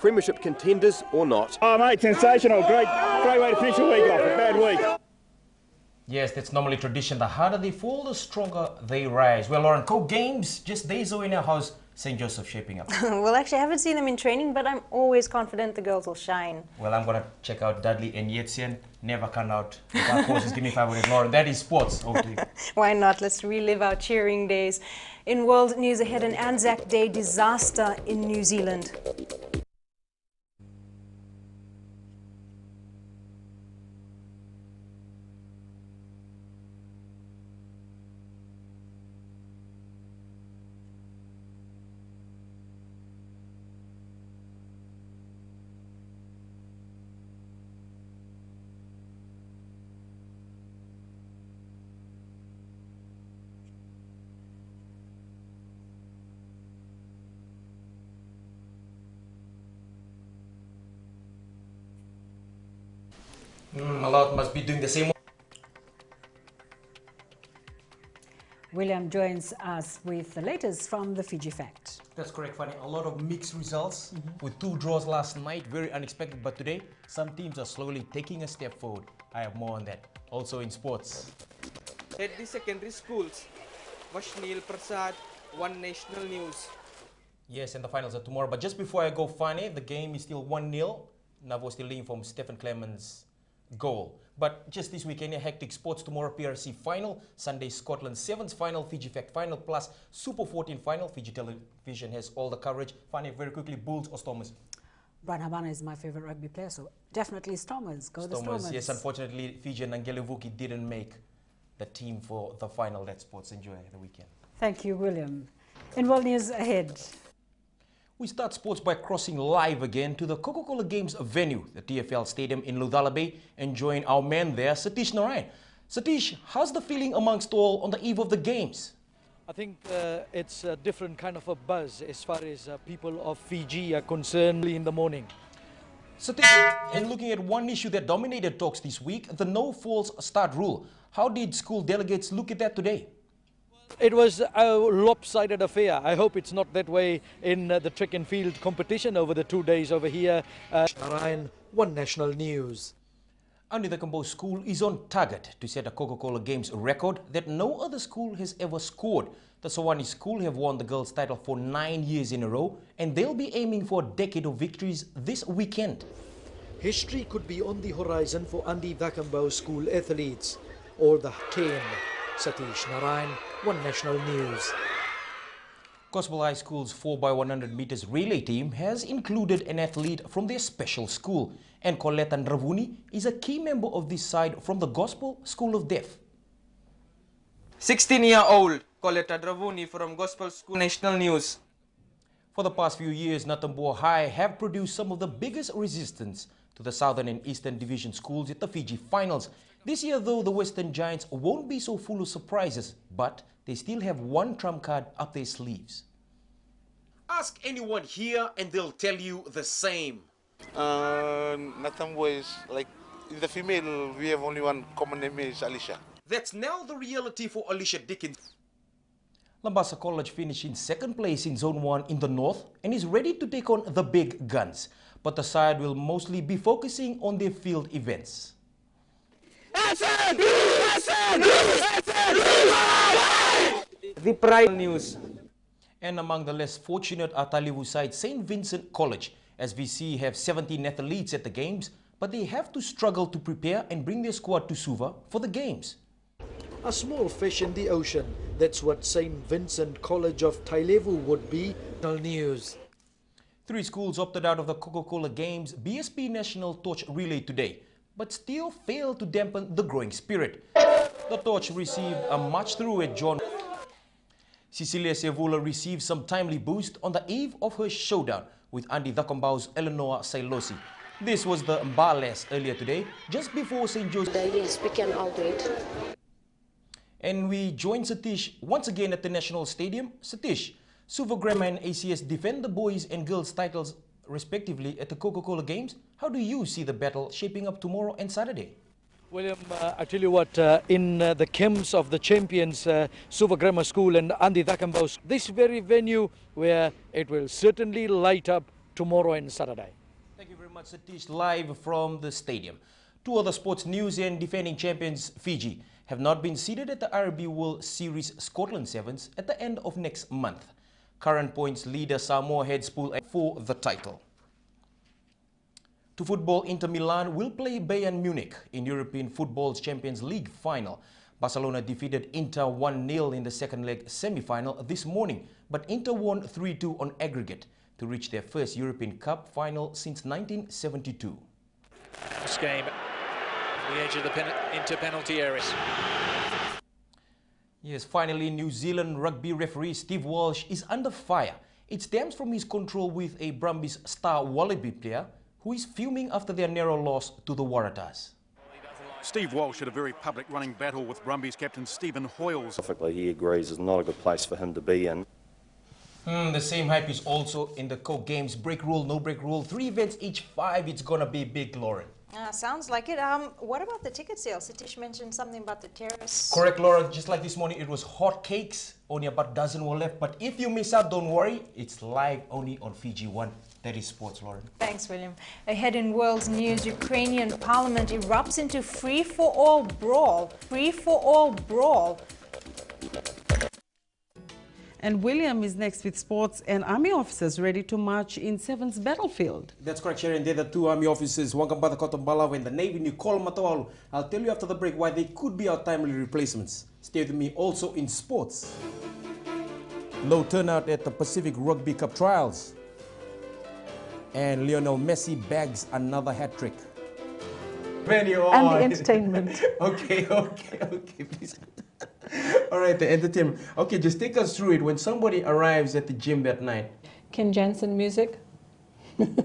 premiership contenders or not. Oh mate, sensational. Great way to finish a week off. A bad week. Yes, that's normally tradition. The harder they fall, the stronger they rise. Well, Lauren, co-games just days away now. How's St. Joseph shaping up? Well, actually, I haven't seen them in training, but I'm always confident the girls will shine. Well, I'm going to check out Dudley and Yetsian. Never come out. If our courses give me 500, Lauren. That is sports. Over to you. Why not? Let's relive our cheering days. In world news ahead, an Anzac Day disaster in New Zealand. A lot must be doing the same. William joins us with the latest from the Fiji Fact. That's correct, Fanny. A lot of mixed results with 2 draws last night. Very unexpected, but today some teams are slowly taking a step forward. I have more on that. Also in sports. At the secondary schools, Vashnil Prasad, One National News. Yes, and the finals are tomorrow. But just before I go, Fanny, the game is still 1-0. Navo still leading from Stephen Clemens' goal. But just this weekend, a hectic sports. Tomorrow, PRC final. Sunday, Scotland Sevens final. Fiji Fact final. Plus Super 14 final. Fiji Television has all the coverage. Fanny, very quickly, Bulls or Stormers? Brian Habana is my favorite rugby player, so definitely Stormers. Go the Stormers. Yes, unfortunately, Fiji and Ngelevuki didn't make the team for the final. That's sports. Enjoy the weekend. Thank you, William. In world news ahead. We start sports by crossing live again to the Coca-Cola Games venue, the TFL Stadium in Ludala Bay, and join our man there, Satish Narayan. Satish, how's the feeling amongst all on the eve of the Games? I think it's a different kind of a buzz as far as people of Fiji are concerned in the morning. Satish, and looking at one issue that dominated talks this week, the no false start rule. How did school delegates look at that today? It was a lopsided affair. I hope it's not that way in the track and field competition over the 2 days over here. Narayan, One National News. Andi Thakambo School is on target to set a Coca-Cola Games record that no other school has ever scored. The Sawani School have won the girls' title for 9 years in a row, and they'll be aiming for a decade of victories this weekend. History could be on the horizon for Andi Thakambo School athletes, or the 10. Satish Narayan, One National News. Gospel High School's 4x100 meters relay team has included an athlete from their special school, and Coletta Ndravuni is a key member of this side from the Gospel School of Deaf. 16-year-old Coletta Ndravuni from Gospel School National News. For the past few years, Natamboa High have produced some of the biggest resistance to the Southern and Eastern Division schools at the Fiji finals. This year, though, the Western Giants won't be so full of surprises, but they still have one trump card up their sleeves. Ask anyone here and they'll tell you the same. Natamboa is like, in the female, we have only one common name, is Alicia. That's now the reality for Alicia Dickens. Lambasa College finished in 2nd place in Zone 1 in the north and is ready to take on the big guns. But the side will mostly be focusing on their field events. The Pride News. And among the less fortunate are Talivu side St. Vincent College. SVC have 17 athletes at the Games, but they have to struggle to prepare and bring their squad to Suva for the Games. A small fish in the ocean. That's what St. Vincent College of Tailevu would be. News. 3 schools opted out of the Coca-Cola Games BSP National Torch Relay today, but still failed to dampen the growing spirit. The torch received a march through at John. Cecilia Sevula received some timely boost on the eve of her showdown with Andi Thakambo's Eleanor Sailosi. This was the Mbales earlier today, just before St. Joseph. Yes, we can all do it. And we join Satish once again at the National Stadium. Satish, Suva Grammar and ACS defend the boys and girls titles respectively at the Coca-Cola Games. How do you see the battle shaping up tomorrow and Saturday? William, I tell you what, in the camps of the champions, Suva Grammar School and Andi Thakambo, this very venue where it will certainly light up tomorrow and Saturday. Thank you very much, Satish, live from the stadium. Two other sports news, and defending champions Fiji have not been seeded at the RB World Series Scotland Sevens at the end of next month. Current points leader Samoa heads pool for the title. To football, Inter Milan will play Bayern Munich in European Football's Champions League final. Barcelona defeated Inter 1-0 in the second leg semi-final this morning, but Inter won 3-2 on aggregate to reach their first European Cup final since 1972. This game, the edge of the Inter penalty areas. Yes, finally, New Zealand rugby referee Steve Walsh is under fire. It stems from his control with a Brumbies star Wallaby player who is fuming after their narrow loss to the Waratahs. Steve Walsh had a very public running battle with Brumbies captain Stephen Hoyles. Specifically, he agrees is not a good place for him to be in. The same hype is also in the Coke Games. Break rule, no break rule. 3 events each 5. It's gonna be big, Lauren. Sounds like it. What about the ticket sales? Satish mentioned something about the terrace. Correct, Laura. Just like this morning, it was hot cakes. Only about a dozen were left. But if you miss out, don't worry. It's live only on Fiji One. That is sports, Lauren. Thanks, William. Ahead in world news, Ukrainian parliament erupts into free-for-all brawl. Free-for-all brawl. And William is next with sports, and army officers ready to march in 7th battlefield. That's correct, Sharon. They're the two army officers, Wangambata Kotombala and the Navy Nicole Matawalu. I'll tell you after the break why they could be our timely replacements. Stay with me also in sports. Low turnout at the Pacific Rugby Cup trials. And Lionel Messi bags another hat-trick. And the entertainment. Okay, please. All right, the entertainment. Okay, just take us through it. When somebody arrives at the gym that night. Ken Jansen music.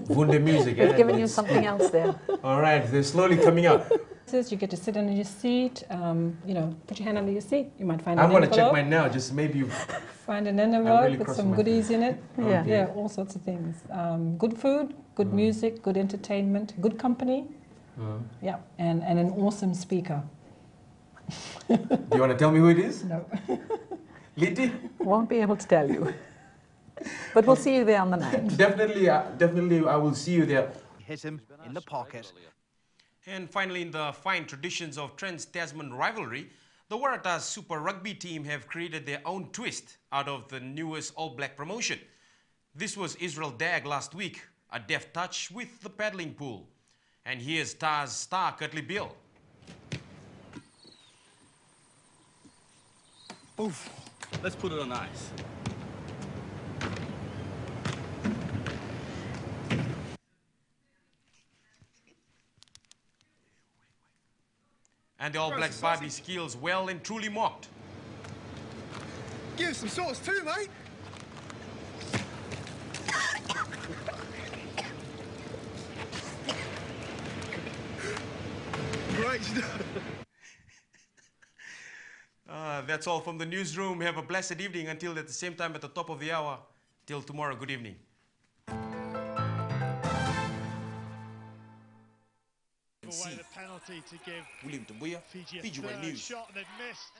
Wunder music. We've given you something else there. All right, they're slowly coming out. You get to sit under your seat, you know, put your hand under your seat. You might find I'm an going to check envelope. mine now, just maybe you... Find an envelope really with some goodies in it. Okay. Yeah, all sorts of things. Good food, good music, good entertainment, good company. Yeah, and an awesome speaker. Do you want to tell me who it is? No. Liti? Won't be able to tell you. But we'll see you there on the night. Definitely, I will see you there. Hit him in the pocket. And finally, in the fine traditions of Trans-Tasman rivalry, the Waratahs Super Rugby team have created their own twist out of the newest All Black promotion. This was Israel Dag last week, a deft touch with the paddling pool. And here's Tars star Curtly Bill. Oof, let's put it on ice. And the All Blacks Barbie skills well and truly mocked. Give some sauce too, mate. Great stuff. That's all from the newsroom. Have a blessed evening until at the same time at the top of the hour. Till tomorrow, good evening. Away the penalty to give William Tabuya, Fiji One News. Shot and missed.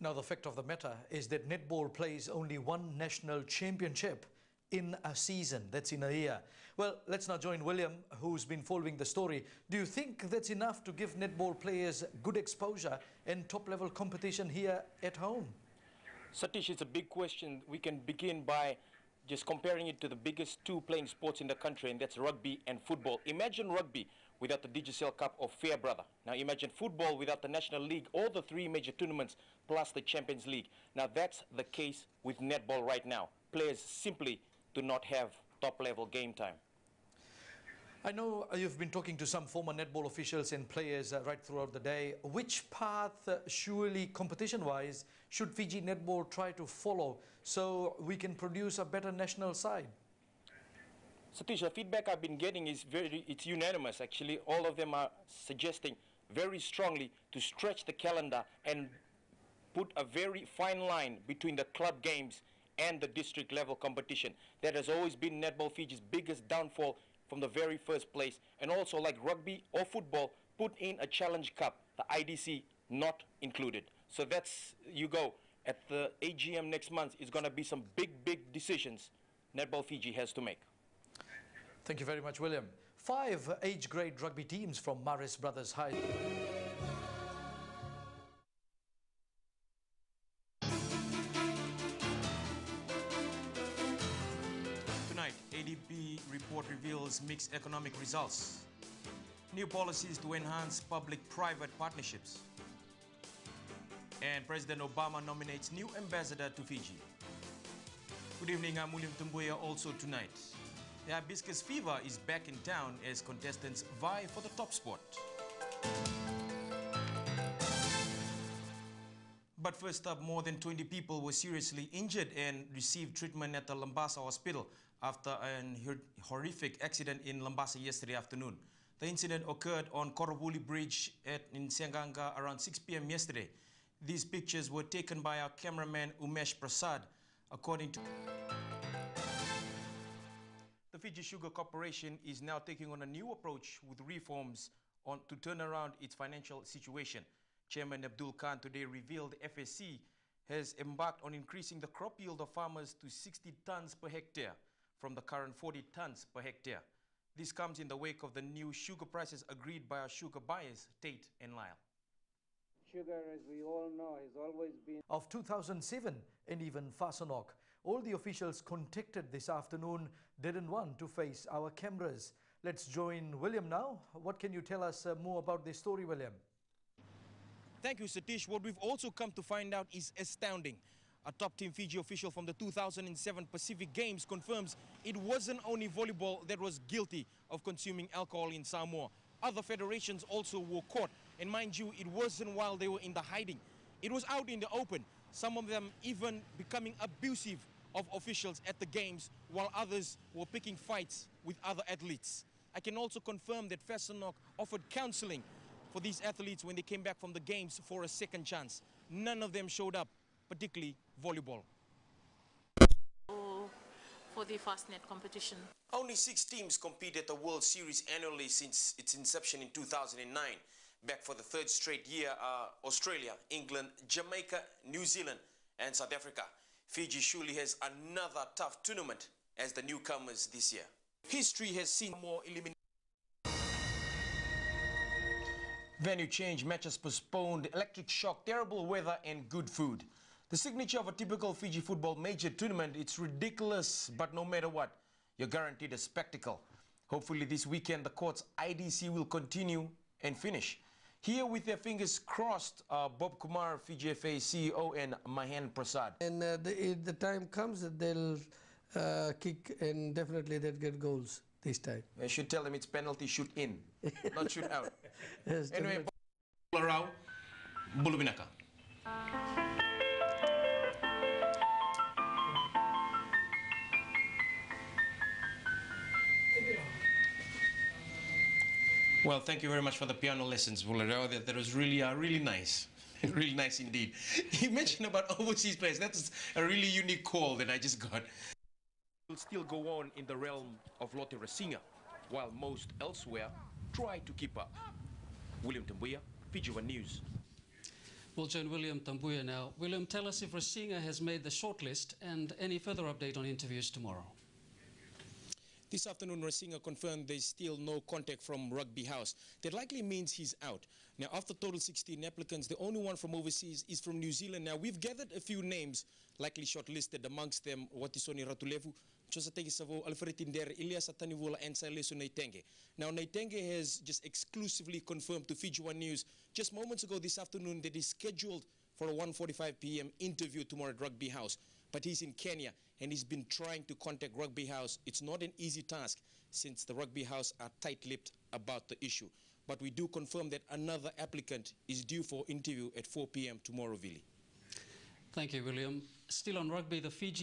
Now, the fact of the matter is that netball plays only one national championship in a season. That's in a year. Well, let's now join William, who's been following the story. Do you think that's enough to give netball players good exposure and top-level competition here at home? Satish, it's a big question. We can begin by just comparing it to the biggest two playing sports in the country, and that's rugby and football. Imagine rugby without the Digicel Cup or Fairbrother. Now imagine football without the National League, all the 3 major tournaments plus the Champions League. Now that's the case with netball right now. Players simply do not have top-level game time. I know you've been talking to some former netball officials and players right throughout the day. Which path, surely competition-wise, should Fiji netball try to follow so we can produce a better national side? Satish, the feedback I've been getting is it's unanimous actually. All of them are suggesting very strongly to stretch the calendar and put a very fine line between the club games and the district level competition. That has always been Netball Fiji's biggest downfall from the very first place. And also, like rugby or football, put in a challenge cup, the IDC not included. So that's, you go, at the AGM next month is going to be some big decisions Netball Fiji has to make. Thank you very much, William. 5 age-grade rugby teams from Maris Brothers High. Tonight, ADB report reveals mixed economic results. New policies to enhance public-private partnerships. And President Obama nominates new ambassador to Fiji. Good evening, I'm William Tabuya. Also tonight, the hibiscus fever is back in town as contestants vie for the top spot. But first up, more than 20 people were seriously injured and received treatment at the Lambasa hospital after an horrific accident in Lambasa yesterday afternoon. The incident occurred on Korobuli Bridge in Sianganga around 6 p.m. yesterday. These pictures were taken by our cameraman Umesh Prasad, according to... The Fiji Sugar Corporation is now taking on a new approach with reforms to turn around its financial situation. Chairman Abdul Khan today revealed the FSC has embarked on increasing the crop yield of farmers to 60 tons per hectare from the current 40 tons per hectare. This comes in the wake of the new sugar prices agreed by our sugar buyers, Tate and Lyle. Sugar, as we all know, has always been... Of 2007 and even Fasanok. All the officials contacted this afternoon didn't want to face our cameras. Let's join William now. What can you tell us more about this story, William? Thank you, Satish. What we've also come to find out is astounding. A top team Fiji official from the 2007 Pacific Games confirms it wasn't only volleyball that was guilty of consuming alcohol in Samoa. Other federations also were caught. And mind you, it wasn't while they were in the hiding. It was out in the open. Some of them even becoming abusive of officials at the games, while others were picking fights with other athletes. I can also confirm that Fasanok offered counseling for these athletes when they came back from the games for a second chance. None of them showed up, particularly volleyball. For the Fastnet competition. Only 6 teams compete at the World Series annually since its inception in 2009. Back for the 3rd straight year are Australia, England, Jamaica, New Zealand and South Africa. Fiji surely has another tough tournament as the newcomers this year. History has seen more eliminations. Venue change, matches postponed, electric shock, terrible weather and good food. The signature of a typical Fiji football major tournament, it's ridiculous, but no matter what, you're guaranteed a spectacle. Hopefully this weekend the court's IDC will continue and finish. Here with their fingers crossed, Bob Kumar, Fiji FA CEO and Mahen Prasad. And if the time comes, they'll kick and definitely they'll get goals this time. I should tell them it's penalty shoot in, not shoot out. Yes, anyway, Rao, Bulubinaka. Well, thank you very much for the piano lessons, Bularao. That was really nice. Really nice indeed. You mentioned about overseas players. That's a really unique call that I just got. Will still go on in the realm of Lotte Rasinga, while most elsewhere try to keep up. William Tabuya, Fiji One News. We'll join William Tabuya now. William, tell us if Rasinga has made the shortlist and any further update on interviews tomorrow. This afternoon, Rasinga confirmed there's still no contact from Rugby House. That likely means he's out. Now, after total 16 applicants, the only one from overseas is from New Zealand. Now, we've gathered a few names, likely shortlisted, amongst them Watisoni Ratulevu, Chosategi Savo, Alfredindere, Ilias Atanivola, and Saileso Naitenge. Now, Naitenge has just exclusively confirmed to Fiji One News just moments ago this afternoon that he's scheduled for a 1:45 p.m. interview tomorrow at Rugby House. But he's in Kenya and he's been trying to contact Rugby House. It's not an easy task since the Rugby House are tight-lipped about the issue. But we do confirm that another applicant is due for interview at 4 p.m. tomorrow, Vili. Thank you, William. Still on rugby, the Fiji